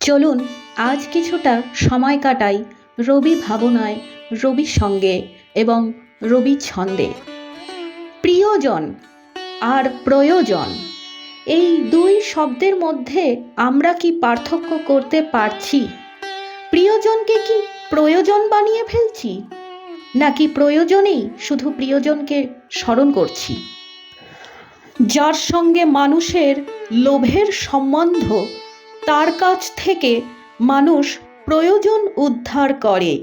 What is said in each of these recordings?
চলুন আজ কিছুটা সময় কাটাই রবি ভাবনায়, রবির সঙ্গে এবং রবি ছন্দে। প্রিয়জন আর প্রয়োজন, এই দুই শব্দের মধ্যে আমরা কি পার্থক্য করতে পারছি? প্রিয়জনকে কি প্রয়োজন বানিয়ে ফেলছি, নাকি প্রয়োজনেই শুধু প্রিয়জনকে স্মরণ করছি? যার সঙ্গে মানুষের লোভের সম্বন্ধ, তার কাছ থেকে মানুষ প্রয়োজন উদ্ধার করে,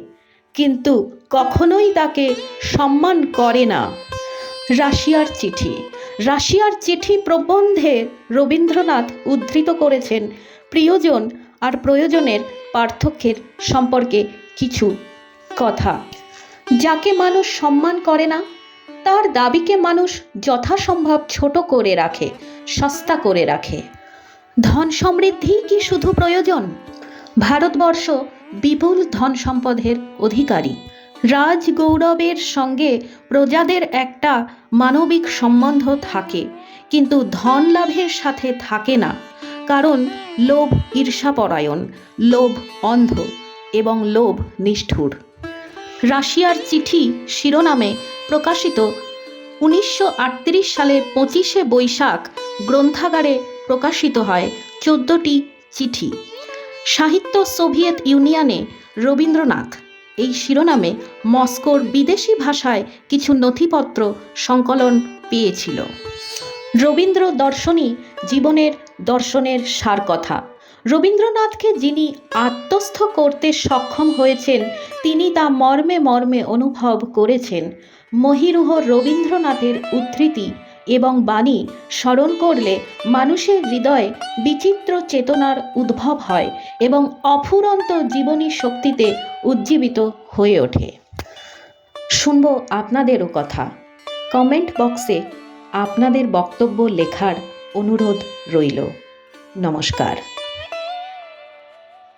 কিন্তু কখনোই তাকে সম্মান করে না। রাশিয়ার চিঠি প্রবন্ধে রবীন্দ্রনাথ উদ্ধৃত করেছেন প্রিয়জন আর প্রয়োজনের পার্থক্যের সম্পর্কে কিছু কথা। যাকে মানুষ সম্মান করে না, তার দাবিকে মানুষ যথাসম্ভব ছোট করে রাখে, সস্তা করে রাখে। ধন সমৃদ্ধি কি শুধু প্রয়োজন? ভারতবর্ষ বিপুল ধন সম্পদের অধিকারী। রাজগৌরবের সঙ্গে প্রজাদের একটা মানবিক সম্বন্ধ থাকে, কিন্তু ধন লাভের সাথে থাকে না। কারণ লোভ ঈর্ষাপরায়ণ, লোভ অন্ধ এবং লোভ নিষ্ঠুর। রাশিয়ার চিঠি শিরোনামে প্রকাশিত 1938 সালের 25শে বৈশাখ গ্রন্থাগারে প্রকাশিত হয় 14টি চিঠি। সাহিত্য সোভিয়েত ইউনিয়নে রবীন্দ্রনাথ এই শিরোনামে মস্কোর বিদেশি ভাষায় কিছু নথিপত্র সংকলন পেয়েছিল। রবীন্দ্র দর্শনই জীবনের দর্শনের সার কথা। রবীন্দ্রনাথকে যিনি আত্মস্থ করতে সক্ষম হয়েছেন, তিনি তা মর্মে মর্মে অনুভব করেছেন। মহীরুহ রবীন্দ্রনাথের উদ্ধৃতি এবং বাণী স্মরণ করলে মানুষের হৃদয়ে বিচিত্র চেতনার উদ্ভব হয় এবং অফুরন্ত জীবনী শক্তিতে উজ্জীবিত হয়ে ওঠে। শুনব আপনাদেরও কথা। কমেন্ট বক্সে আপনাদের বক্তব্য লেখার অনুরোধ রইল। নমস্কার।